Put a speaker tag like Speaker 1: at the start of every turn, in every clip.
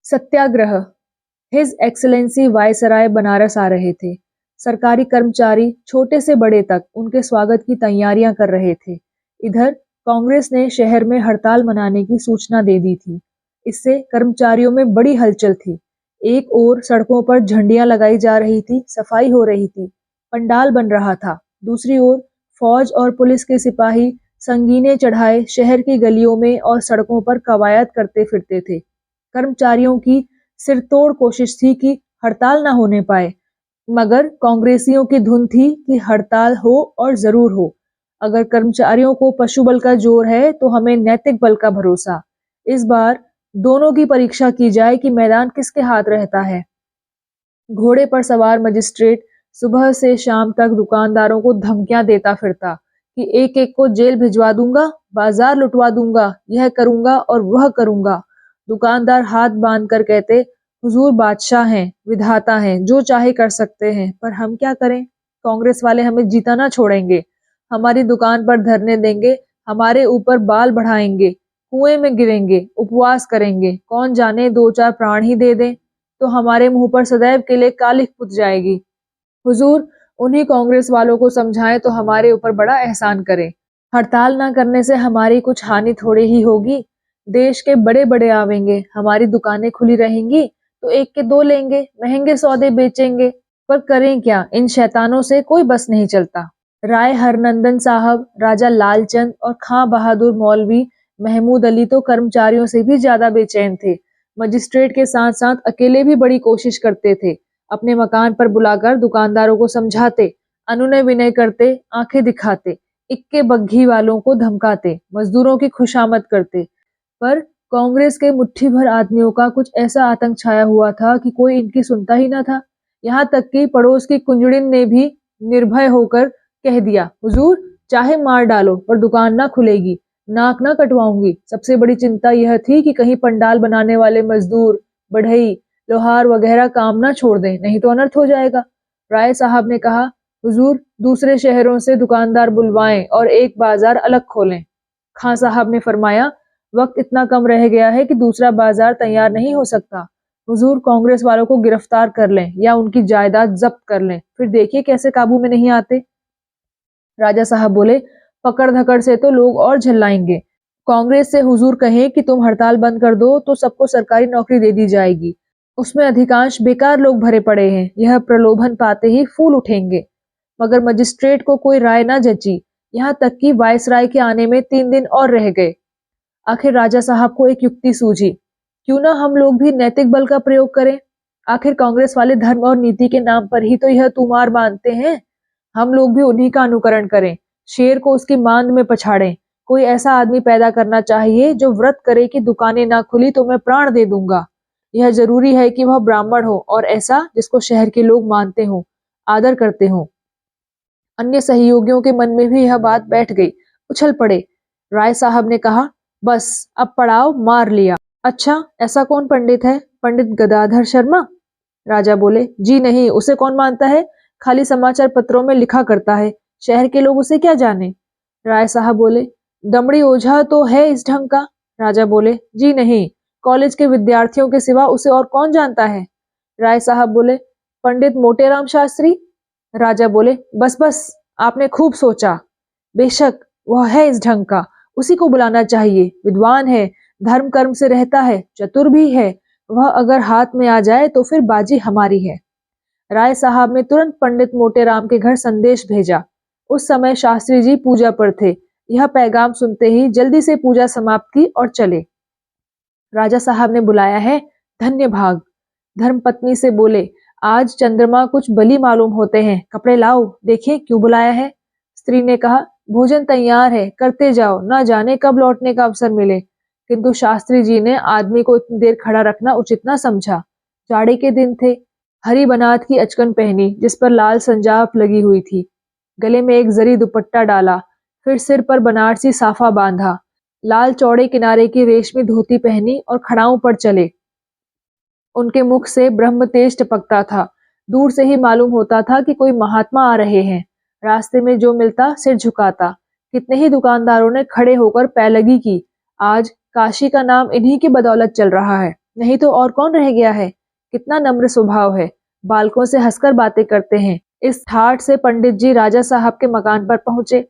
Speaker 1: सत्याग्रह। His excellency viceroy Banaras आ रहे थे। सरकारी कर्मचारी छोटे से बड़े तक उनके स्वागत की तैयारियां कर रहे थे। इधर कांग्रेस ने शहर में हड़ताल मनाने की सूचना दे दी थी। इससे कर्मचारियों में बड़ी हलचल थी। एक ओर सड़कों पर झंडियां लगाई जा रही थी, सफाई हो रही थी, पंडाल बन रहा था। दूसरी ओर फौज और पुलिस के सिपाही संगीने चढ़ाए शहर की गलियों में और सड़कों पर कवायद करते फिरते थे। कर्मचारियों की सिरतोड़ कोशिश थी कि हड़ताल न होने पाए, मगर कांग्रेसियों की धुन थी कि हड़ताल हो और जरूर हो। अगर कर्मचारियों को पशु बल का जोर है तो हमें नैतिक बल का भरोसा। इस बार दोनों की परीक्षा की जाए कि मैदान किसके हाथ रहता है। घोड़े पर सवार मजिस्ट्रेट सुबह से शाम तक दुकानदारों को धमकियां देता फिरता कि एक एक को जेल भिजवा दूंगा, बाजार लुटवा दूंगा, यह करूंगा और वह करूंगा। दुकानदार हाथ बांध कर कहते, हुजूर बादशाह हैं, विधाता हैं, जो चाहे कर सकते हैं, पर हम क्या करें? कांग्रेस वाले हमें जीता ना छोड़ेंगे, हमारी दुकान पर धरने देंगे, हमारे ऊपर बाल बढ़ाएंगे, कुएं में गिरेंगे, उपवास करेंगे, कौन जाने दो चार प्राण ही दे दें तो हमारे मुंह पर सदैव के लिए कालिख पुत जाएगी। हुजूर उन्हीं कांग्रेस वालों को समझाएं तो हमारे ऊपर बड़ा एहसान करें। हड़ताल ना करने से हमारी कुछ हानि थोड़ी ही होगी। देश के बड़े बड़े आवेंगे, हमारी दुकानें खुली रहेंगी तो एक के दो लेंगे, महंगे सौदे बेचेंगे, पर करें क्या, इन शैतानों से कोई बस नहीं चलता। राय हरनंदन साहब, राजा लालचंद और खां बहादुर मौलवी महमूद अली तो कर्मचारियों से भी ज्यादा बेचैन थे। मजिस्ट्रेट के साथ साथ अकेले भी बड़ी कोशिश करते थे। अपने मकान पर बुलाकर दुकानदारों को समझाते, अनुनय विनय करते, आंखें दिखाते, इक्के बग्घी वालों को धमकाते, मजदूरों की खुशामद करते। पर कांग्रेस के मुट्ठी भर आदमियों का कुछ ऐसा आतंक छाया हुआ था कि कोई इनकी सुनता ही न था। यहाँ तक कि पड़ोस की कुंजड़िन ने भी निर्भय होकर कह दिया, हुजूर चाहे मार डालो पर दुकान ना खुलेगी, नाक ना कटवाऊंगी। सबसे बड़ी चिंता यह थी कि कहीं पंडाल बनाने वाले मजदूर, बढ़ई, लोहार वगैरह काम ना छोड़ दें, नहीं तो अनर्थ हो जाएगा। राय साहब ने कहा, हुजूर दूसरे शहरों से दुकानदार बुलवाएं और एक बाजार अलग खोलें। खां साहब ने फरमाया, वक्त इतना कम रह गया है कि दूसरा बाजार तैयार नहीं हो सकता। हुजूर कांग्रेस वालों को गिरफ्तार कर लें या उनकी जायदाद जब्त कर लें, फिर देखिए कैसे काबू में नहीं आते। राजा साहब बोले, पकड़ धकड़ से तो लोग और झल्लाएंगे। कांग्रेस से हुजूर कहें कि तुम हड़ताल बंद कर दो तो सबको सरकारी नौकरी दे दी जाएगी, उसमें अधिकांश बेकार लोग भरे पड़े हैं, यह प्रलोभन पाते ही फूल उठेंगे। मगर मजिस्ट्रेट को कोई राय ना जची। यहाँ तक कि वायसराय के आने में 3 दिन और रह गए। आखिर राजा साहब को एक युक्ति सूझी, क्यों ना हम लोग भी नैतिक बल का प्रयोग करें। आखिर कांग्रेस वाले धर्म और नीति के नाम पर ही तो यह तूमार बांधते हैं। हम लोग भी उन्हीं का अनुकरण करें, शेर को उसकी मांद में पछाड़ें। कोई ऐसा आदमी पैदा करना चाहिए जो व्रत करे कि दुकानें ना खुली तो मैं प्राण दे दूंगा। यह जरूरी है कि वह ब्राह्मण हो और ऐसा जिसको शहर के लोग मानते हों, आदर करते हों। अन्य सहयोगियों के मन में भी यह बात बैठ गई, उछल पड़े। राय साहब ने कहा, बस अब पड़ाव मार लिया। अच्छा ऐसा कौन पंडित है? पंडित गदाधर शर्मा? राजा बोले, जी नहीं, उसे कौन मानता है, खाली समाचार पत्रों में लिखा करता है, शहर के लोग उसे क्या जाने। राय साहब बोले, दमड़ी ओझा तो है इस ढंग का। राजा बोले, जी नहीं, कॉलेज के विद्यार्थियों के सिवा उसे और कौन जानता है। राय साहब बोले, पंडित मोटेराम शास्त्री। राजा बोले, बस बस, आपने खूब सोचा। बेशक वह है इस ढंग का, उसी को बुलाना चाहिए। विद्वान है, धर्म कर्म से रहता है, चतुर भी है। वह अगर हाथ में आ जाए तो फिर बाजी हमारी है। राय साहब ने तुरंत पंडित मोटेराम के घर संदेश भेजा। उस समय शास्त्री जी पूजा पर थे। यह पैगाम सुनते ही जल्दी से पूजा समाप्त की और चले। राजा साहब ने बुलाया है, धन्य भाग। धर्मपत्नी से बोले, आज चंद्रमा कुछ बली मालूम होते हैं, कपड़े लाओ, देखें क्यों बुलाया है। स्त्री ने कहा, भोजन तैयार है, करते जाओ, ना जाने कब लौटने का अवसर मिले। किंतु शास्त्री जी ने आदमी को इतनी देर खड़ा रखना उचित ना समझा। जाड़े के दिन थे। हरी बनात की अचकन पहनी जिस पर लाल संजाप लगी हुई थी, गले में एक जरी दुपट्टा डाला, फिर सिर पर बनारसी साफा बांधा, लाल चौड़े किनारे की रेशमी धोती पहनी और खड़ाऊ पर चले। उनके मुख से ब्रह्म तेज टपकता था। दूर से ही मालूम होता था कि कोई महात्मा आ रहे हैं। रास्ते में जो मिलता सिर झुकाता। कितने ही दुकानदारों ने खड़े होकर पैलगी की। आज काशी का नाम इन्हीं की बदौलत चल रहा है। नहीं तो और कौन रह गया है। कितना नम्र स्वभाव है, बालकों से हंसकर बातें करते हैं। इस ठाठ से पंडित जी राजा साहब के मकान पर पहुंचे।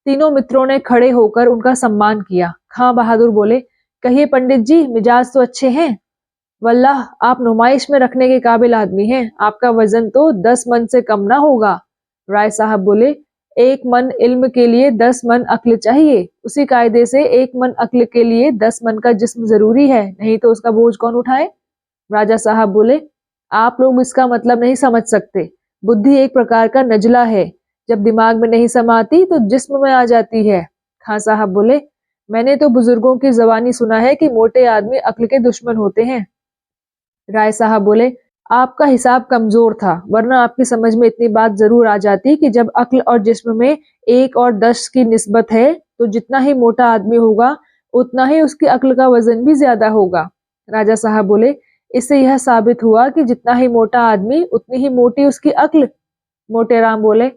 Speaker 1: तीनों मित्रों ने खड़े होकर उनका सम्मान किया। खां बहादुर बोले, कहिए पंडित जी, मिजाज तो अच्छे हैं। वल्लाह, आप नुमाइश में रखने के काबिल आदमी हैं। आपका वजन तो 10 मन से कम ना होगा। राय साहब बोले, 1 मन इल्म के लिए 10 मन अक्ल चाहिए। उसी कायदे से 1 मन अक्ल के लिए 10 मन का जिस्म जरूरी है, नहीं तो उसका बोझ कौन उठाए। राजा साहब बोले, आप लोग इसका मतलब नहीं समझ सकते। बुद्धि एक प्रकार का नजला है, जब दिमाग में नहीं समाती तो जिस्म में आ जाती है। खां साहब बोले, मैंने तो बुजुर्गों की जबानी सुना है कि मोटे आदमी अक्ल के दुश्मन होते हैं। राय साहब बोले, आपका हिसाब कमजोर था, वरना आपकी समझ में इतनी बात जरूर आ जाती कि जब अक्ल और जिस्म में 1 और 10 की निस्बत है, तो जितना ही मोटा आदमी होगा उतना ही उसकी अक्ल का वजन भी ज्यादा होगा। राजा साहब बोले, इससे यह साबित हुआ कि जितना ही मोटा आदमी उतनी ही मोटी उसकी अक्ल। मोटे राम बोले,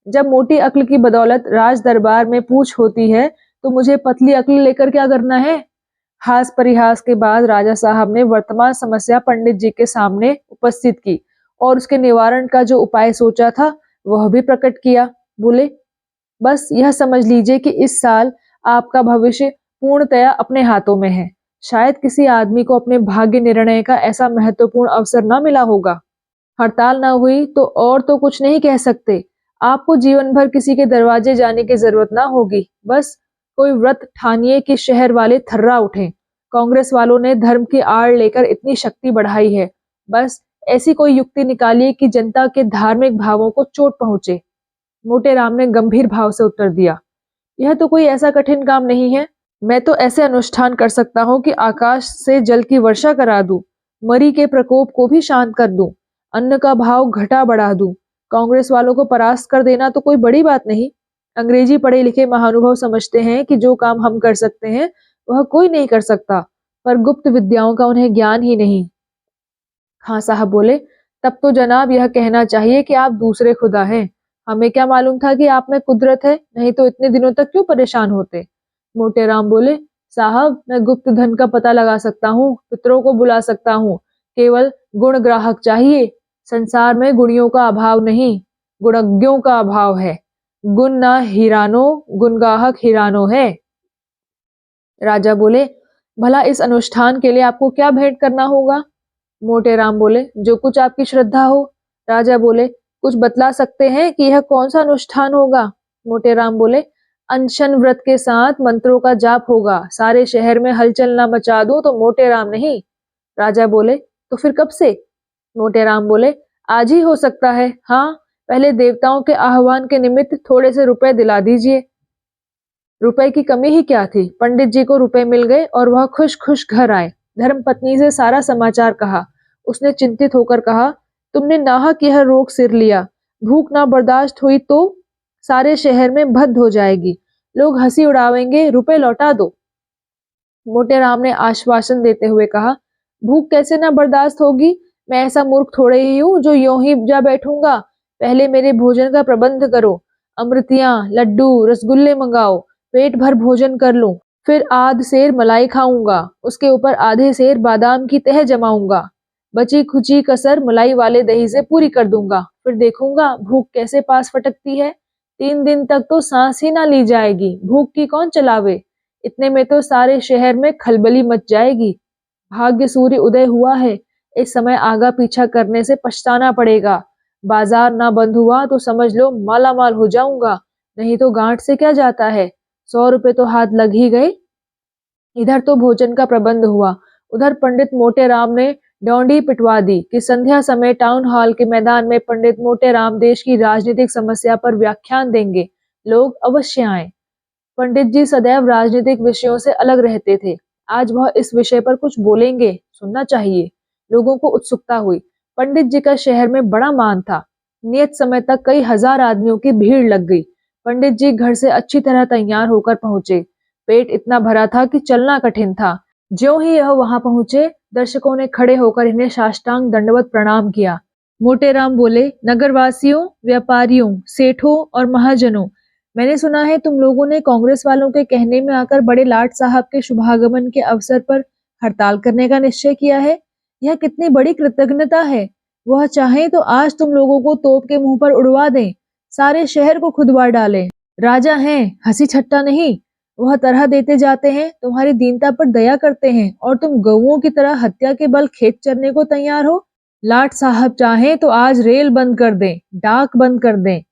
Speaker 1: जब मोटी अक्ल की बदौलत राज दरबार में पूछ होती है, तो मुझे पतली अक्ल लेकर क्या करना है। हास परिहास के बाद राजा साहब ने वर्तमान समस्या पंडित जी के सामने उपस्थित की और उसके निवारण का जो उपाय सोचा था वह भी प्रकट किया। बोले, बस यह समझ लीजिए कि इस साल आपका भविष्य पूर्णतया अपने हाथों में है। शायद किसी आदमी को अपने भाग्य निर्णय का ऐसा महत्वपूर्ण अवसर न मिला होगा। हड़ताल न हुई तो और तो कुछ नहीं कह सकते। आपको जीवन भर किसी के दरवाजे जाने की जरूरत ना होगी। बस कोई व्रत ठानिए कि शहर वाले थर्रा उठें। कांग्रेस वालों ने धर्म की आड़ लेकर इतनी शक्ति बढ़ाई है। बस ऐसी कोई युक्ति निकालिए कि जनता के धार्मिक भावों को चोट पहुंचे। मोटे राम ने गंभीर भाव से उत्तर दिया, यह तो कोई ऐसा कठिन काम नहीं है। मैं तो ऐसे अनुष्ठान कर सकता हूँ कि आकाश से जल की वर्षा करा दूं, मरी के प्रकोप को भी शांत कर दूं, अन्न का भाव घटा बढ़ा दूं। कांग्रेस वालों को परास्त कर देना तो कोई बड़ी बात नहीं। अंग्रेजी पढ़े लिखे महानुभाव समझते हैं कि जो काम हम कर सकते हैं वह कोई नहीं कर सकता, पर गुप्त विद्याओं का उन्हें ज्ञान ही नहीं। खां साहब बोले, तब तो जनाब यह कहना चाहिए कि आप दूसरे खुदा हैं। हमें क्या मालूम था कि आप में कुदरत है, नहीं तो इतने दिनों तक क्यों परेशान होते। मोटे राम बोले, साहब मैं गुप्त धन का पता लगा सकता हूँ, पितरों को बुला सकता हूँ, केवल गुण ग्राहक चाहिए। संसार में गुणियों का अभाव नहीं, गुणज्ञों का अभाव है। गुण ना हीरानो, गुणगाहक हीरानो है। राजा बोले, भला इस अनुष्ठान के लिए आपको क्या भेंट करना होगा। मोटे राम बोले, जो कुछ आपकी श्रद्धा हो। राजा बोले, कुछ बतला सकते हैं कि यह कौन सा अनुष्ठान होगा। मोटे राम बोले, अनशन व्रत के साथ मंत्रों का जाप होगा। सारे शहर में हलचल ना मचा दूं तो मोटे राम नहीं। राजा बोले, तो फिर कब से। मोटे राम बोले, आज ही हो सकता है। हाँ, पहले देवताओं के आह्वान के निमित्त थोड़े से रुपए दिला दीजिए। रुपए की कमी ही क्या थी। पंडित जी को रुपए मिल गए और वह खुश खुश घर आए। धर्मपत्नी से सारा समाचार कहा। उसने चिंतित होकर कहा, तुमने नाहक यह रोग सिर लिया। भूख ना बर्दाश्त हुई तो सारे शहर में भद्द हो जाएगी, लोग हंसी उड़ावेंगे, रुपए लौटा दो। मोटे राम ने आश्वासन देते हुए कहा, भूख कैसे ना बर्दाश्त होगी। मैं ऐसा मूर्ख थोड़े ही हूँ जो यूं ही जा बैठूंगा। पहले मेरे भोजन का प्रबंध करो। अमृतियां, लड्डू, रसगुल्ले मंगाओ। पेट भर भोजन कर लूं, फिर आध सेर मलाई खाऊंगा, उसके ऊपर आधे सेर बादाम की तह जमाऊंगा। बची खुची कसर मलाई वाले दही से पूरी कर दूंगा। फिर देखूंगा भूख कैसे पास फटकती है। 3 दिन तक तो सांस ही ना ली जाएगी। भूख की कौन चलावे। इतने में तो सारे शहर में खलबली मच जाएगी। भाग्य सूर्य उदय हुआ है। इस समय आगा पीछा करने से पछताना पड़ेगा। बाजार ना बंद हुआ तो समझ लो माला माल हो जाऊंगा, नहीं तो गांठ से क्या जाता है। 100 रुपए तो हाथ लग ही गए। इधर तो भोजन का प्रबंध हुआ, उधर पंडित मोटे राम ने डौंडी पिटवा दी कि संध्या समय टाउन हॉल के मैदान में पंडित मोटे राम देश की राजनीतिक समस्या पर व्याख्यान देंगे, लोग अवश्य आए। पंडित जी सदैव राजनीतिक विषयों से अलग रहते थे। आज वह इस विषय पर कुछ बोलेंगे, सुनना चाहिए। लोगों को उत्सुकता हुई। पंडित जी का शहर में बड़ा मान था। नियत समय तक कई हजार आदमियों की भीड़ लग गई। पंडित जी घर से अच्छी तरह तैयार होकर पहुंचे। पेट इतना भरा था कि चलना कठिन था। ज्यों ही यह वहां पहुंचे, दर्शकों ने खड़े होकर इन्हें साष्टांग दंडवत प्रणाम किया। मोटे राम बोले, नगरवासियों, व्यापारियों, सेठों और महाजनों, मैंने सुना है तुम लोगों ने कांग्रेस वालों के कहने में आकर बड़े लाट साहब के शुभागमन के अवसर पर हड़ताल करने का निश्चय किया है। यह कितनी बड़ी कृतज्ञता है। वह चाहे तो आज तुम लोगों को तोप के मुंह पर उड़वा दें, सारे शहर को खुदवा डालें। राजा हैं, हंसी ठट्टा नहीं। वह तरह देते जाते हैं, तुम्हारी दीनता पर दया करते हैं और तुम गऊओं की तरह हत्या के बल खेत चरने को तैयार हो। लाट साहब चाहें तो आज रेल बंद कर दें, डाक बंद कर दें,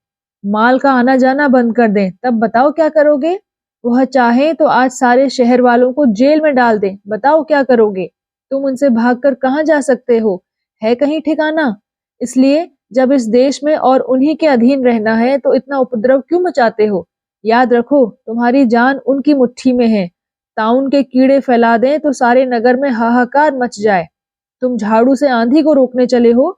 Speaker 1: माल का आना जाना बंद कर दें, तब बताओ क्या करोगे? वह चाहे तो आज सारे शहर वालों को जेल में डाल दें, बताओ क्या करोगे? तुम उनसे भागकर कहाँ जा सकते हो? है कहीं ठिकाना? इसलिए जब इस देश में और उन्हीं के अधीन रहना है तो इतना उपद्रव क्यों मचाते हो? याद रखो, तुम्हारी जान उनकी मुट्ठी में है। ताउन के कीड़े फैला दें तो सारे नगर में हाहाकार मच जाए। तुम झाड़ू से आंधी को रोकने चले हो।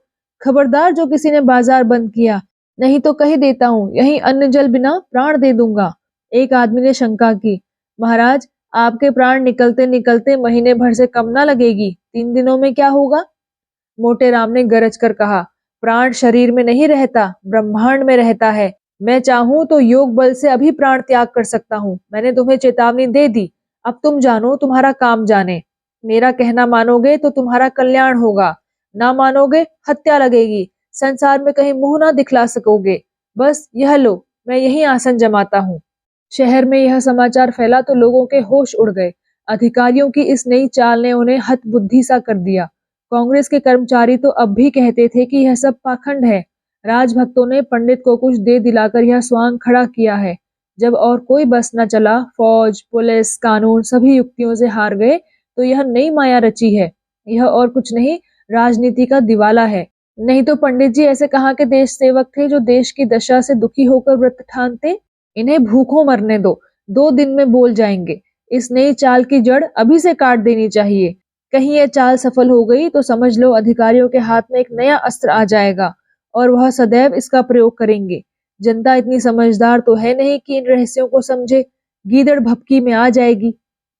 Speaker 1: खबरदार जो किसी ने बाजार बंद किया, नहीं तो कह देता हूँ यहीं अन्न जल बिना प्राण दे दूंगा। एक आदमी ने शंका की, महाराज आपके प्राण निकलते निकलते महीने भर से कम ना लगेगी, 3 दिनों में क्या होगा? मोटे राम ने गरज कर कहा, प्राण शरीर में नहीं रहता, ब्रह्मांड में रहता है। मैं चाहूं तो योग बल से अभी प्राण त्याग कर सकता हूँ। मैंने तुम्हें चेतावनी दे दी, अब तुम जानो तुम्हारा काम जाने। मेरा कहना मानोगे तो तुम्हारा कल्याण होगा, ना मानोगे हत्या लगेगी, संसार में कहीं मुंह ना दिखला सकोगे। बस यह लो, मैं यही आसन जमाता हूँ। शहर में यह समाचार फैला तो लोगों के होश उड़ गए। अधिकारियों की इस नई चाल ने उन्हें हतबुद्धि सा कर दिया। कांग्रेस के कर्मचारी तो अब भी कहते थे कि यह सब पाखंड है। राजभक्तों ने पंडित को कुछ दे दिलाकर यह स्वांग खड़ा किया है। जब और कोई बस न चला, फौज, पुलिस, कानून सभी युक्तियों से हार गए, तो यह नई माया रची है। यह और कुछ नहीं, राजनीति का दिवाला है। नहीं तो पंडित जी ऐसे कहाँ के देश सेवक थे जो देश की दशा से दुखी होकर व्रत ठानते। इन्हें भूखों मरने दो, 2 दिन में बोल जाएंगे। इस नई चाल की जड़ अभी से काट देनी चाहिए। कहीं यह चाल सफल हो गई तो समझ लो अधिकारियों के हाथ में एक नया अस्त्र आ जाएगा और वह सदैव इसका प्रयोग करेंगे। जनता इतनी समझदार तो है नहीं कि इन रहस्यों को समझे, गीदड़ भपकी में आ जाएगी।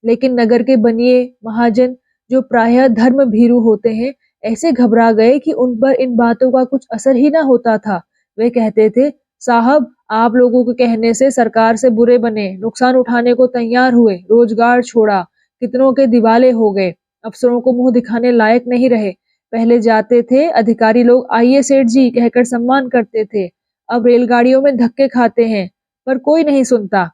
Speaker 1: लेकिन नगर के बनिए महाजन, जो प्रायः धर्म भीरू होते हैं, ऐसे घबरा गए कि उन पर इन बातों का कुछ असर ही ना होता था। वे कहते थे, साहब आप लोगों के कहने से सरकार से बुरे बने, नुकसान उठाने को तैयार हुए, रोजगार छोड़ा, कितनों के दिवाले हो गए, अफसरों को मुंह दिखाने लायक नहीं रहे। पहले जाते थे अधिकारी लोग आइए सेठ जी कहकर सम्मान करते थे, अब रेलगाड़ियों में धक्के खाते हैं, पर कोई नहीं सुनता।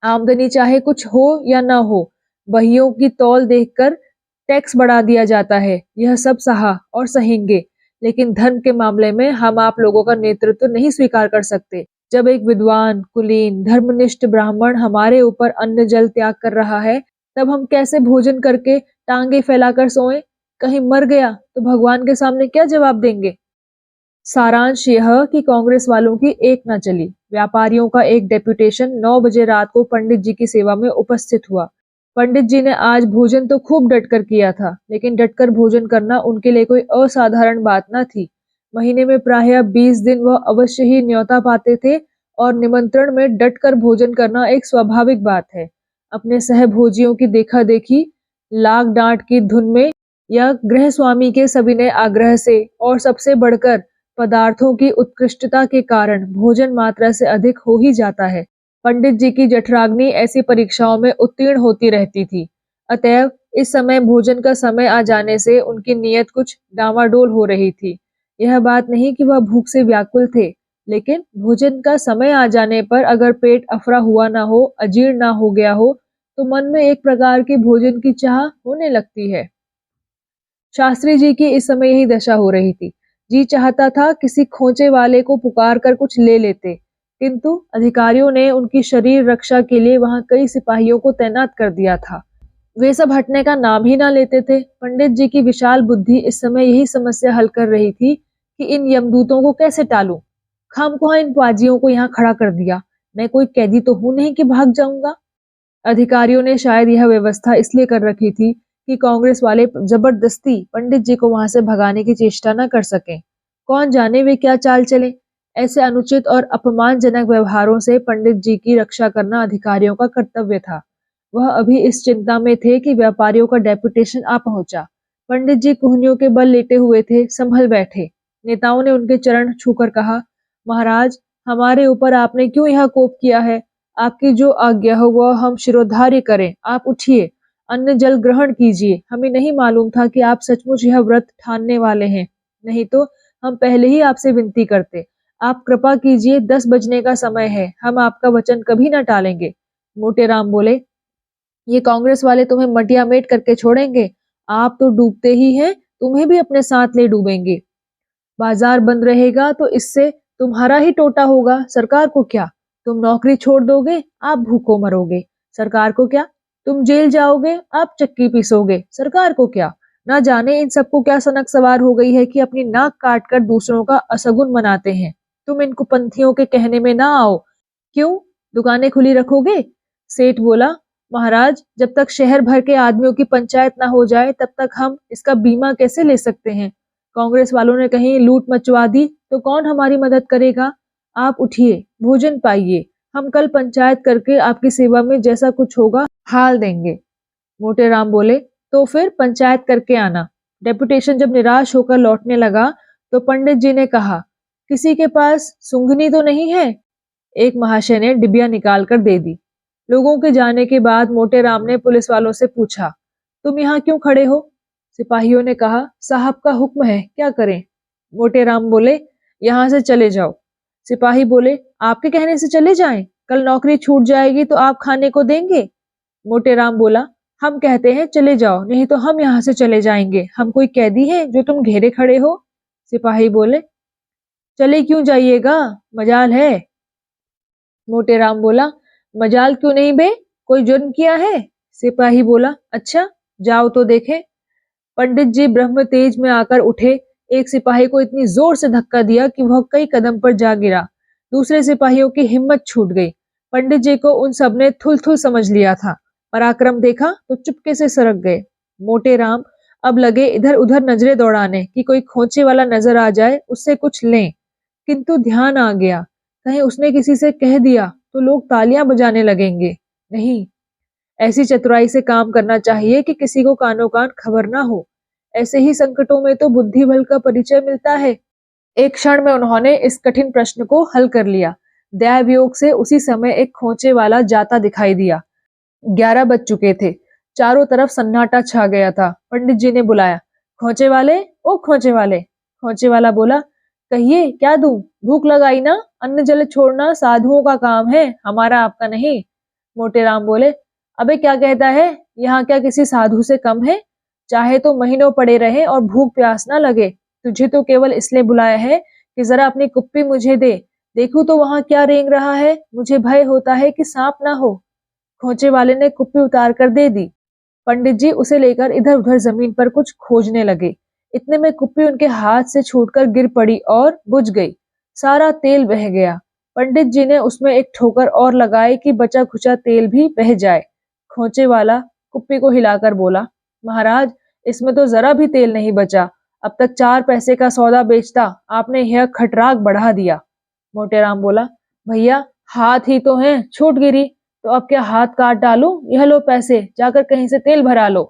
Speaker 1: आमदनी चाहे कुछ हो या ना हो, बहियों की तौल देखकर टैक्स बढ़ा दिया जाता है। यह सब सहा और सहेंगे, लेकिन धर्म के मामले में हम आप लोगों का नेतृत्व नहीं स्वीकार कर सकते। जब एक विद्वान, कुलीन, धर्मनिष्ठ ब्राह्मण हमारे ऊपर अन्न जल त्याग कर रहा है, तब हम कैसे भोजन करके टांगे फैलाकर सोएं? कहीं मर गया तो भगवान के सामने क्या जवाब देंगे? सारांश यह कि कांग्रेस वालों की एक न चली। व्यापारियों का एक डेपुटेशन 9 बजे रात को पंडित जी की सेवा में उपस्थित हुआ। पंडित जी ने आज भोजन तो खूब डटकर किया था, लेकिन डटकर भोजन करना उनके लिए कोई असाधारण बात न थी। महीने में प्रायः 20 दिन वह अवश्य ही न्योता पाते थे और निमंत्रण में डटकर भोजन करना एक स्वाभाविक बात है। अपने सहभोजियों की देखा देखी, लाग डांट की धुन में या गृह स्वामी के सविनय आग्रह से और सबसे बढ़कर पदार्थों की उत्कृष्टता के कारण भोजन मात्रा से अधिक हो ही जाता है। पंडित जी की जठराग्नि ऐसी परीक्षाओं में उत्तीर्ण होती रहती थी। अतएव इस समय भोजन का समय आ जाने से उनकी नीयत कुछ डामाडोल हो रही थी। यह बात नहीं कि वह भूख से व्याकुल थे, लेकिन भोजन का समय आ जाने पर अगर पेट अफरा हुआ ना हो, अजीर्ण ना हो गया हो, तो मन में एक प्रकार की भोजन की चाह होने लगती है। शास्त्री जी की इस समय यही दशा हो रही थी। जी चाहता था किसी खोचे वाले को पुकार कर कुछ ले लेते, किंतु अधिकारियों ने उनकी शरीर रक्षा के लिए वहां कई सिपाहियों को तैनात कर दिया था। वे सब हटने का नाम ही ना लेते थे। पंडित जी की विशाल बुद्धि इस समय यही समस्या हल कर रही थी कि इन यमदूतों को कैसे टालूं। खामख्वाह इन पाजियों को यहाँ खड़ा कर दिया। मैं कोई कैदी तो हूं नहीं कि भाग जाऊंगा। अधिकारियों ने शायद यह व्यवस्था इसलिए कर रखी थी कि कांग्रेस वाले जबरदस्ती पंडित जी को वहां से भगाने की चेष्टा न कर सकें। कौन जाने वे क्या चाल चले। ऐसे अनुचित और अपमानजनक व्यवहारों से पंडित जी की रक्षा करना अधिकारियों का कर्तव्य था। वह अभी इस चिंता में थे कि व्यापारियों का डेपुटेशन आ पहुंचा। पंडित जी कुहनियों के बल लेटे हुए थे, संभल बैठे। नेताओं ने उनके चरण छूकर कहा, महाराज हमारे ऊपर आपने क्यों यह कोप किया है? आपकी जो आज्ञा हो वह हम शिरोधार्य करें। आप उठिए, अन्न जल ग्रहण कीजिए, हमें नहीं मालूम था कि आप सचमुच यह व्रत ठानने वाले हैं, नहीं तो हम पहले ही आपसे विनती करते। आप कृपा कीजिए, 10 बजने का समय है, हम आपका वचन कभी न टालेंगे। मोटे राम बोले, ये कांग्रेस वाले तुम्हें मटिया मेट करके छोड़ेंगे, आप तो डूबते ही हैं, तुम्हें भी अपने साथ ले डूबेंगे। बाजार बंद रहेगा तो इससे तुम्हारा ही टोटा होगा, सरकार को क्या? तुम नौकरी छोड़ दोगे, आप भूखों मरोगे, सरकार को क्या? तुम जेल जाओगे, आप चक्की पीसोगे, सरकार को क्या? ना जाने इन सबको क्या सनक सवार हो गई है कि अपनी नाक काट कर दूसरों का असगुन मनाते हैं। तुम इन कुपंथियों के कहने में ना आओ। क्यों? दुकानें खुली रखोगे? सेठ बोला, महाराज, जब तक शहर भर के आदमियों की पंचायत ना हो जाए तब तक हम इसका बीमा कैसे ले सकते हैं? कांग्रेस वालों ने कहीं लूट मचवा दी तो कौन हमारी मदद करेगा? आप उठिए, भोजन पाइए, हम कल पंचायत करके आपकी सेवा में जैसा कुछ होगा हाल देंगे। मोटे राम बोले, तो फिर पंचायत करके आना। डेपुटेशन जब निराश होकर लौटने लगा तो पंडित जी ने कहा, किसी के पास सूंघनी तो नहीं है? एक महाशय ने डिबिया निकाल कर दे दी। लोगों के जाने के बाद मोटे राम ने पुलिस वालों से पूछा, तुम यहाँ क्यों खड़े हो? सिपाहियों ने कहा, साहब का हुक्म है, क्या करें? मोटे राम बोले, यहाँ से चले जाओ। सिपाही बोले, आपके कहने से चले जाएं? कल नौकरी छूट जाएगी तो आप खाने को देंगे? मोटे राम बोला, हम कहते हैं चले जाओ, नहीं तो हम यहाँ से चले जाएंगे, हम कोई कैदी हैं जो तुम घेरे खड़े हो? सिपाही बोले, चले क्यों जाइएगा, मजाल है। मोटे राम बोला, मजाल क्यों नहीं बे, कोई जुर्म किया है? सिपाही बोला, अच्छा, जाओ तो देखे। पंडित जी ब्रह्म तेज में आकर उठे, एक सिपाही को इतनी जोर से धक्का दिया कि वह कई कदम पर जा गिरा। दूसरे सिपाहियों की हिम्मत छूट गई। पंडित जी को उन सब ने थुल थुल समझ लिया था। पराक्रम देखा तो चुपके से सरक गए। मोटे राम अब लगे इधर उधर नजरें दौड़ाने कि कोई खोचे वाला नजर आ जाए, उससे कुछ लें। किंतु ध्यान आ गया, कहीं उसने किसी से कह दिया तो लोग तालियां बजाने लगेंगे। नहीं, ऐसी चतुराई से काम करना चाहिए कि किसी को कानो कान खबर ना हो। ऐसे ही संकटों में तो बुद्धि बल का परिचय मिलता है। एक क्षण में उन्होंने इस कठिन प्रश्न को हल कर लिया। दैवयोग से उसी समय एक खोचे वाला जाता दिखाई दिया। 11 बज चुके थे। चारों तरफ सन्नाटा छा गया था। पंडित जी ने बुलाया, खोचे वाले, ओ खोचे वाले। खोचे वाला बोला, कहिए क्या दूं? भूख लगाई ना? अन्न जल छोड़ना साधुओं का काम है, हमारा आपका नहीं। मोटे राम बोले, अबे क्या कहता है? यहाँ क्या किसी साधु से कम है? चाहे तो महीनों पड़े रहे और भूख प्यास ना लगे। तुझे तो केवल इसलिए बुलाया है कि जरा अपनी कुप्पी मुझे दे, देखूं तो वहां क्या रेंग रहा है। मुझे भय होता है कि सांप ना हो। खोचे वाले ने कुप्पी उतार कर दे दी। पंडित जी उसे लेकर इधर उधर जमीन पर कुछ खोजने लगे। इतने में कुप्पी उनके हाथ से छूटकर गिर पड़ी और बुझ गई। सारा तेल बह गया। पंडित जी ने उसमें एक ठोकर और लगाई कि बचा खुचा तेल भी बह जाए। खोचे वाला कुप्पी को हिलाकर बोला, महाराज, इसमें तो जरा भी तेल नहीं बचा। अब तक 4 पैसे का सौदा बेचता, आपने यह खटराग बढ़ा दिया। मोटे राम बोला, भैया हाथ ही तो हैं, छूट गिरी तो अब क्या हाथ काट डालूं? यह लो पैसे, जाकर कहीं से तेल भरा लो।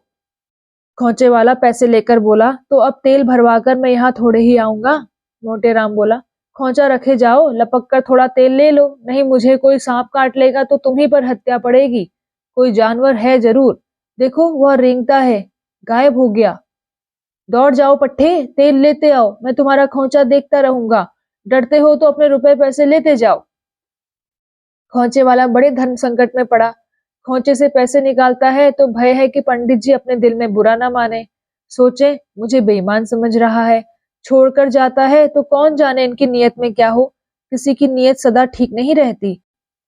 Speaker 1: खोचे वाला पैसे लेकर बोला, तो अब तेल भरवा कर मैं यहाँ थोड़े ही आऊंगा। मोटे राम बोला, खोचा रखे जाओ, लपक कर थोड़ा तेल ले लो, नहीं मुझे कोई सांप काट लेगा तो तुम्ही पर हत्या पड़ेगी। कोई जानवर है जरूर, देखो वह रेंगता है, गायब हो गया। दौड़ जाओ पट्टे, तेल लेते आओ, मैं तुम्हारा खोचा देखता रहूंगा। डरते हो तो अपने रुपए पैसे लेते जाओ। खोचे वाला बड़े धर्म संकट में पड़ा। खोचे से पैसे निकालता है तो भय है कि पंडित जी अपने दिल में बुरा ना माने, सोचे मुझे बेईमान समझ रहा है। छोड़कर जाता है तो कौन जाने इनकी नीयत में क्या हो। किसी की नीयत सदा ठीक नहीं रहती।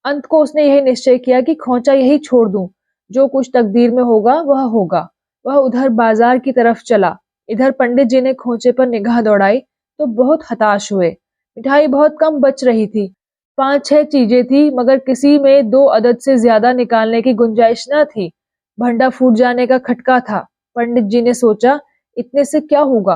Speaker 1: अंत को उसने यही निश्चय किया कि खोचा यही छोड़ दूं, जो कुछ तकदीर में होगा वह होगा। वह उधर बाजार की तरफ चला। इधर पंडित जी ने खोचे पर निगाह दौड़ाई तो बहुत हताश हुए। मिठाई बहुत कम बच रही थी। 5-6 चीजें थी, मगर किसी में 2 अदद से ज्यादा निकालने की गुंजाइश न थी। भंडा फूट जाने का खटका था। पंडित जी ने सोचा, इतने से क्या होगा,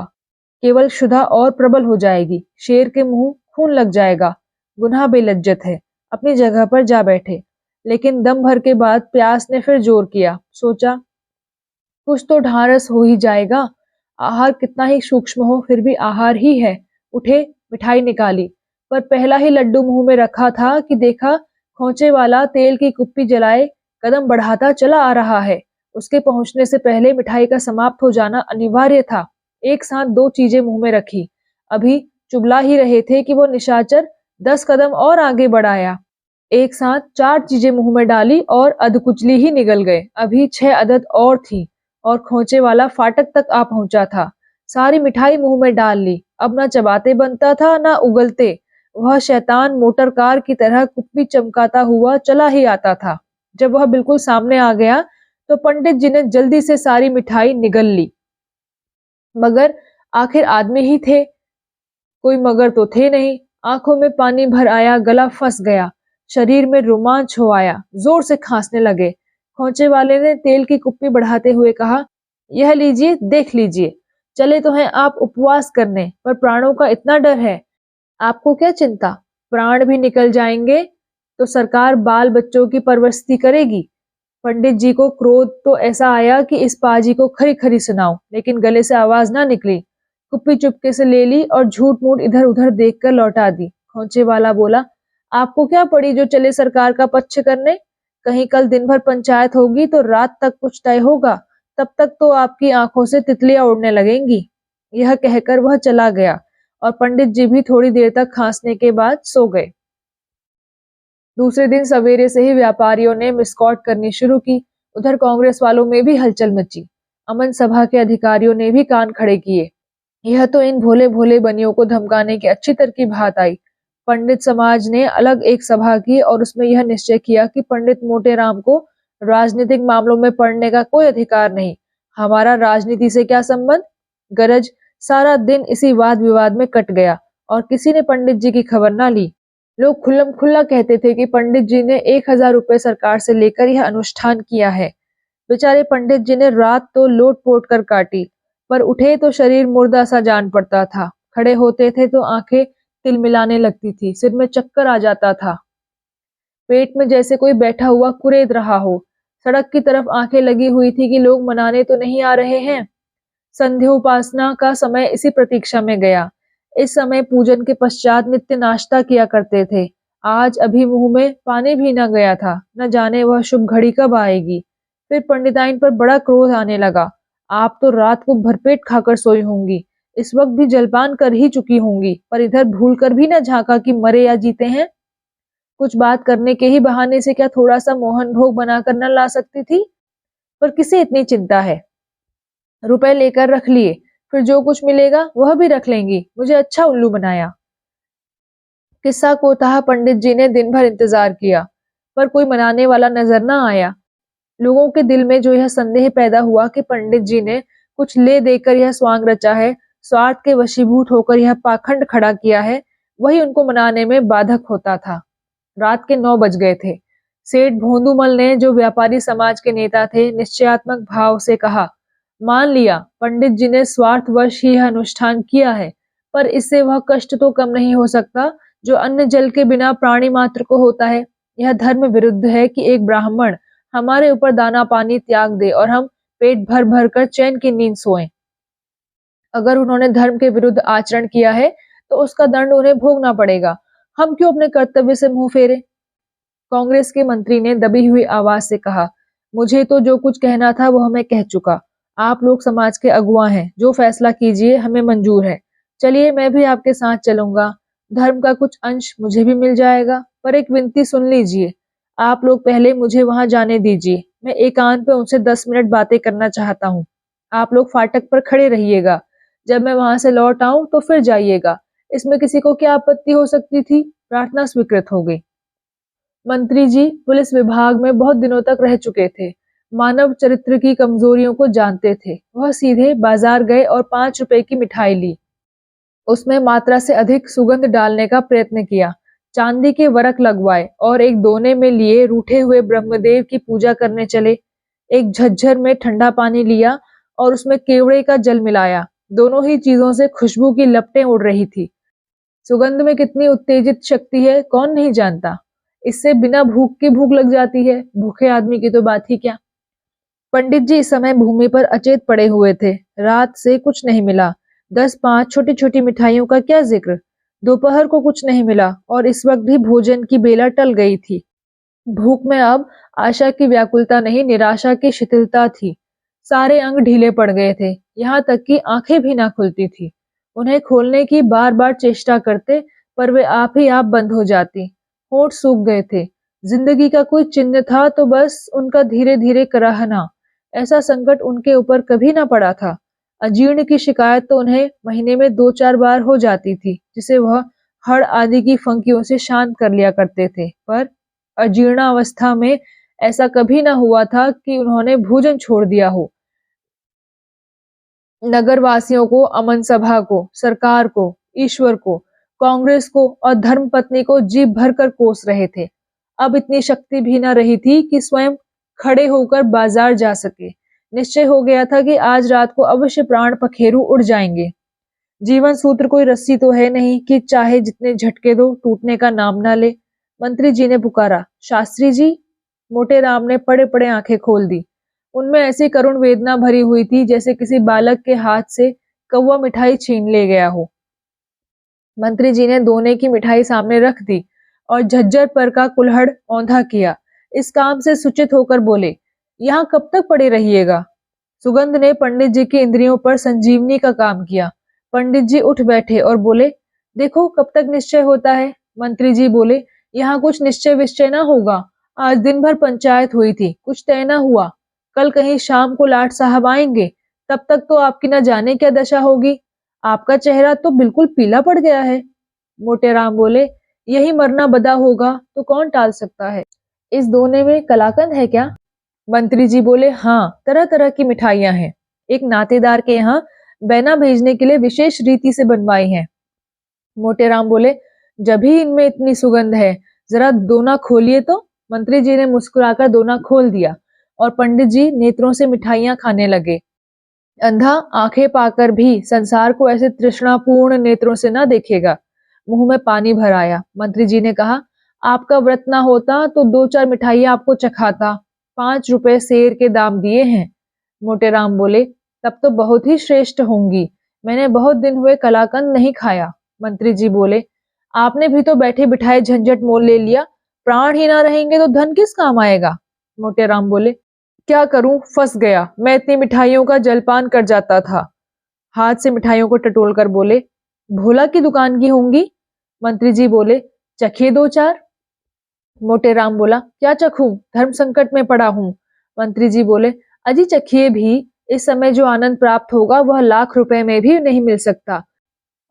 Speaker 1: केवल क्षुधा और प्रबल हो जाएगी, शेर के मुंह खून लग जाएगा, गुनाह बेलज्जत है। अपनी जगह पर जा बैठे। लेकिन दम भर के बाद प्यास ने फिर जोर किया। सोचा, कुछ तो ढारस हो ही जाएगा। आहार कितना ही सूक्ष्म हो फिर भी आहार ही है। उठे, मिठाई निकाली, पर पहला ही लड्डू मुंह में रखा था कि देखा खोचे वाला तेल की कुप्पी जलाए कदम बढ़ाता चला आ रहा है। उसके पहुंचने से पहले मिठाई का समाप्त हो जाना अनिवार्य था। एक साथ 2 चीजें मुंह में रखी। अभी चुबला ही रहे थे कि वो निशाचर 10 कदम और आगे बढ़ाया। एक साथ 4 चीजें मुंह में डाली और अधकुचली ही निगल गए। अभी 6 अदद और थी और खोंचे वाला फाटक तक आ पहुंचा था। सारी मिठाई मुंह में डाल ली। अब ना चबाते बनता था ना उगलते। वह शैतान मोटर कार की तरह कुप्पी चमकाता हुआ चला ही आता था। जब वह बिल्कुल सामने आ गया तो पंडित जी ने जल्दी से सारी मिठाई निगल ली। मगर आखिर आदमी ही थे, कोई मगर तो थे नहीं। आंखों में पानी भर आया, गला फंस गया, शरीर में रोमांच हो आया, जोर से खांसने लगे। खोंचे वाले ने तेल की कुप्पी बढ़ाते हुए कहा, यह लीजिए, देख लीजिए। चले तो हैं आप उपवास करने, पर प्राणों का इतना डर है। आपको क्या चिंता? प्राण भी निकल जाएंगे तो सरकार बाल बच्चों की परवरिश करेगी। पंडित जी को क्रोध तो ऐसा आया कि इस पाजी को खरी खरी सुनाओ, लेकिन गले से आवाज ना निकली। कुप्पी चुपके से ले ली और झूठ मूठ इधर उधर देखकर लौटा दी। खोंचे वाला बोला, आपको क्या पड़ी जो चले सरकार का पक्ष करने? कहीं कल दिन भर पंचायत होगी तो रात तक कुछ तय होगा, तब तक तो आपकी आंखों से तितलियां उड़ने लगेंगी। यह कहकर वह चला गया और पंडित जी भी थोड़ी देर तक खांसने के बाद सो गए। दूसरे दिन सवेरे से ही व्यापारियों ने मिसकॉट करनी शुरू की। उधर कांग्रेस वालों में भी हलचल मची। अमन सभा के अधिकारियों ने भी कान खड़े किए। यह तो इन भोले भोले बनियों को धमकाने की अच्छी तरकीब बात आई। पंडित समाज ने अलग एक सभा की और उसमें यह निश्चय किया कि पंडित मोटेराम को राजनीतिक मामलों में पड़ने का कोई अधिकार नहीं। हमारा राजनीति से क्या संबंध? गरज सारा दिन इसी वाद विवाद में कट गया और किसी ने पंडित जी की खबर ना ली। लोग खुल्लम खुल्ला कहते थे कि पंडित जी ने 1000 रुपए सरकार से लेकर यह अनुष्ठान किया है। बेचारे पंडित जी ने रात तो लोट पोट कर काटी, पर उठे तो शरीर मुर्दा सा जान पड़ता था। खड़े होते थे तो आंखें तिलमिलाने लगती थी, सिर में चक्कर आ जाता था, पेट में जैसे कोई बैठा हुआ कुरेद रहा हो। सड़क की तरफ आंखें लगी हुई थी कि लोग मनाने तो नहीं आ रहे हैं। संध्योपासना का समय इसी प्रतीक्षा में गया। इस समय पूजन के पश्चात नित्य नाश्ता किया करते थे। आज अभी मुंह में पानी भी न गया था, न जाने वह शुभ घड़ी कब आएगी। फिर पंडिताइन पर बड़ा क्रोध आने लगा। आप तो रात को भरपेट खाकर सोई होंगी, इस वक्त भी जलपान कर ही चुकी होंगी, पर इधर भूल कर भी न झांका कि मरे या जीते हैं। कुछ बात करने के ही बहाने से क्या थोड़ा सा मोहन भोग बनाकर न ला सकती थी? पर किसे इतनी चिंता है? रुपए लेकर रख लिए, फिर जो कुछ मिलेगा वह भी रख लेंगी। मुझे अच्छा उल्लू बनाया। किस्सा कोताह पंडित जी ने दिन भर इंतजार किया, पर कोई मनाने वाला नजर न आया। लोगों के दिल में जो यह संदेह पैदा हुआ कि पंडित जी ने कुछ ले देकर यह स्वांग रचा है, स्वार्थ के वशीभूत होकर यह पाखंड खड़ा किया है, वही उनको मनाने में बाधक होता था। रात के 9 बज गए थे। सेठ भोंदूमल ने, जो व्यापारी समाज के नेता थे, निश्चयात्मक भाव से कहा, मान लिया पंडित जी ने स्वार्थवश ही यह अनुष्ठान किया है, पर इससे वह कष्ट तो कम नहीं हो सकता जो अन्न जल के बिना प्राणी मात्र को होता है। यह धर्म विरुद्ध है कि एक ब्राह्मण हमारे ऊपर दाना पानी त्याग दे और हम पेट भर भर कर चैन की नींद सोएं। अगर उन्होंने धर्म के विरुद्ध आचरण किया है तो उसका दंड उन्हें भोगना पड़ेगा। हम क्यों अपने कर्तव्य से मुंह फेरे? कांग्रेस के मंत्री ने दबी हुई आवाज से कहा, मुझे तो जो कुछ कहना था वह मैं कह चुका। आप लोग समाज के अगुवा हैं, जो फैसला कीजिए हमें मंजूर है। चलिए मैं भी आपके साथ चलूंगा, धर्म का कुछ अंश मुझे भी मिल जाएगा। पर एक विनती सुन लीजिए, आप लोग पहले मुझे वहां जाने दीजिए। मैं एकांत पे उनसे 10 मिनट बातें करना चाहता हूँ। आप लोग फाटक पर खड़े रहिएगा, जब मैं वहां से लौट आऊं तो फिर जाइएगा। इसमें किसी को क्या आपत्ति हो सकती थी? प्रार्थना स्वीकृत हो गई। मंत्री जी पुलिस विभाग में बहुत दिनों तक रह चुके थे, मानव चरित्र की कमजोरियों को जानते थे। वह सीधे बाजार गए और 5 रुपए की मिठाई ली। उसमें मात्रा से अधिक सुगंध डालने का प्रयत्न किया, चांदी के वरक लगवाए और एक दोने में लिए रूठे हुए ब्रह्मदेव की पूजा करने चले। एक झज्झर में ठंडा पानी लिया और उसमें केवड़े का जल मिलाया। दोनों ही चीजों से खुशबू की लपटें उड़ रही थी। सुगंध में कितनी उत्तेजित शक्ति है कौन नहीं जानता। इससे बिना भूख के भूख लग जाती है, भूखे आदमी की तो बात ही क्या। पंडित जी इस समय भूमि पर अचेत पड़े हुए थे। रात से कुछ नहीं मिला। 10-5 छोटी छोटी मिठाइयों का क्या जिक्र। दोपहर को कुछ नहीं मिला और इस वक्त भी भोजन की बेला टल गई थी। भूख में अब आशा की व्याकुलता नहीं, निराशा की शिथिलता थी। सारे अंग ढीले पड़ गए थे, यहाँ तक कि आंखें भी ना खुलती थी। उन्हें खोलने की बार-बार चेष्टा करते, पर वे आप ही आप बंद हो जाती। होंठ सूख गए थे। जिंदगी का कोई चिन्ह था तो बस उनका धीरे-धीरे कराहना। ऐसा संकट उनके ऊपर कभी ना पड़ा था। अजीर्ण की शिकायत तो उन्हें महीने में 2-4 बार हो जाती थी, जिसे वह हड़ आदि की फंकियों से शांत कर लिया करते थे। पर अजीर्णावस्था में ऐसा कभी न हुआ था कि उन्होंने भोजन छोड़ दिया हो। नगरवासियों को, अमन सभा को, सरकार को, ईश्वर को, कांग्रेस को और धर्मपत्नी को जी भरकर कोस रहे थे। अब इतनी शक्ति भी न रही थी कि स्वयं खड़े होकर बाजार जा सके। निश्चय हो गया था कि आज रात को अवश्य प्राण पखेरु उड़ जाएंगे। जीवन सूत्र कोई रस्सी तो है नहीं कि चाहे जितने झटके दो टूटने का नाम ना ले। मंत्री जी ने पुकारा, शास्त्री जी। मोटे राम ने पड़े पड़े आंखें खोल दी। उनमें ऐसी करुण वेदना भरी हुई थी जैसे किसी बालक के हाथ से कौवा मिठाई छीन ले गया हो। मंत्री जी ने दोने की मिठाई सामने रख दी और झज्जर पर का कुल्हड़ औंधा किया। इस काम से सूचित होकर बोले, यहाँ कब तक पड़े रहिएगा? सुगंध ने पंडित जी की इंद्रियों पर संजीवनी का काम किया। पंडित जी उठ बैठे और बोले, देखो कब तक निश्चय होता है। मंत्री जी बोले, यहाँ कुछ निश्चय विश्चय ना होगा। आज दिन भर पंचायत हुई थी, कुछ तय ना हुआ। कल कहीं शाम को लाट साहब आएंगे, तब तक तो आपकी न जाने क्या दशा होगी। आपका चेहरा तो बिल्कुल पीला पड़ गया है। मोटे राम बोले, यही मरना बदा होगा तो कौन टाल सकता है। इस दोने में कलाकंद है क्या? मंत्री जी बोले, हाँ, तरह तरह की मिठाइयां हैं। एक नातेदार के यहाँ बैना भेजने के लिए विशेष रीति से बनवाई हैं। मोटे राम बोले, जब ही इनमें इतनी सुगंध है, जरा दोना खोलिए तो। मंत्री जी ने मुस्कुराकर दोना खोल दिया और पंडित जी नेत्रों से मिठाइयां खाने लगे। अंधा आंखें पाकर भी संसार को ऐसे तृष्णापूर्ण नेत्रों से न देखेगा। मुंह में पानी भर आया। मंत्री जी ने कहा, आपका व्रत ना होता तो 2-4 मिठाइयां आपको चखाता। 5 रुपए सेर के दाम दिए हैं। मोटे राम बोले, तब तो बहुत ही श्रेष्ठ होंगी। मैंने बहुत दिन हुए कलाकंद नहीं खाया। मंत्री जी बोले, आपने भी तो बैठे बिठाए झंझट मोल ले लिया। प्राण ही ना रहेंगे तो धन किस काम आएगा। मोटे राम बोले, क्या करूं, फंस गया। मैं इतनी मिठाइयों का जलपान कर जाता था। हाथ से मिठाइयों को टटोल कर बोले, भोला की दुकान की होंगी। मंत्री जी बोले, चखिए 2-4। मोटे राम बोला, क्या चखूं, धर्म संकट में पड़ा हूं। मंत्री जी बोले, अजी चखिए भी। इस समय जो आनंद प्राप्त होगा वह लाख रुपए में भी नहीं मिल सकता।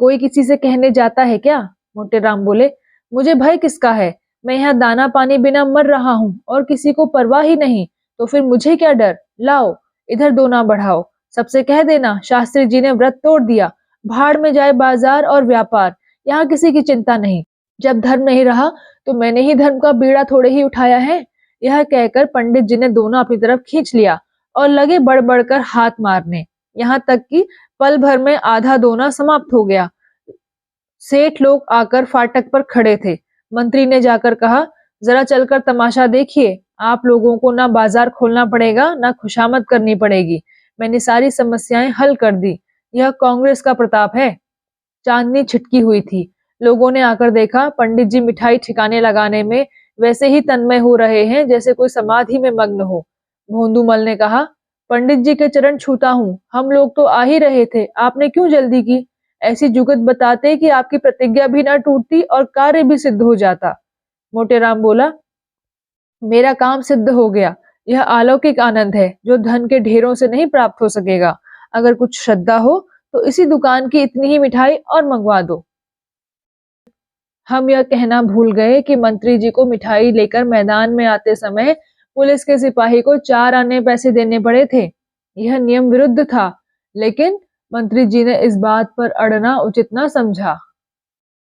Speaker 1: कोई किसी से कहने जाता है क्या? मोटे राम बोले, मुझे भय किसका है। मैं यहाँ दाना पानी बिना मर रहा हूँ और किसी को परवाह ही नहीं, तो फिर मुझे क्या डर। लाओ, इधर दोना बढ़ाओ। सबसे कह देना शास्त्री जी ने व्रत तोड़ दिया। भाड़ में जाए बाजार और व्यापार, यहाँ किसी की चिंता नहीं। जब धर्म नहीं रहा तो मैंने ही धर्म का बीड़ा थोड़े ही उठाया है। यह कहकर पंडित जी ने दोनों अपनी तरफ खींच लिया और लगे बढ़ बढ़कर हाथ मारने, यहाँ तक कि पल भर में आधा दोना समाप्त हो गया। सेठ लोग आकर फाटक पर खड़े थे। मंत्री ने जाकर कहा, जरा चलकर तमाशा देखिए। आप लोगों को ना बाजार खोलना पड़ेगा, ना खुशामद करनी पड़ेगी। मैंने सारी समस्याएं हल कर दी। यह कांग्रेस का प्रताप है। चांदनी छिटकी हुई थी। लोगों ने आकर देखा, पंडित जी मिठाई ठिकाने लगाने में वैसे ही तन्मय हो रहे हैं जैसे कोई समाधि में मग्न हो। भोंदूमल ने कहा, पंडित जी के चरण छूता हूँ। हम लोग तो आ ही रहे थे, आपने क्यों जल्दी की? ऐसी जुगत बताते कि आपकी प्रतिज्ञा भी ना टूटती और कार्य भी सिद्ध हो जाता। मोटे राम बोला, मेरा काम सिद्ध हो गया। यह अलौकिक आनंद है जो धन के ढेरों से नहीं प्राप्त हो सकेगा। अगर कुछ श्रद्धा हो तो इसी दुकान की इतनी ही मिठाई और मंगवा दो। हम यह कहना भूल गए कि मंत्री जी को मिठाई लेकर मैदान में आते समय पुलिस के सिपाही को 4 आने पैसे देने पड़े थे। यह नियम विरुद्ध था, लेकिन मंत्री जी ने इस बात पर अड़ना उचित न समझा।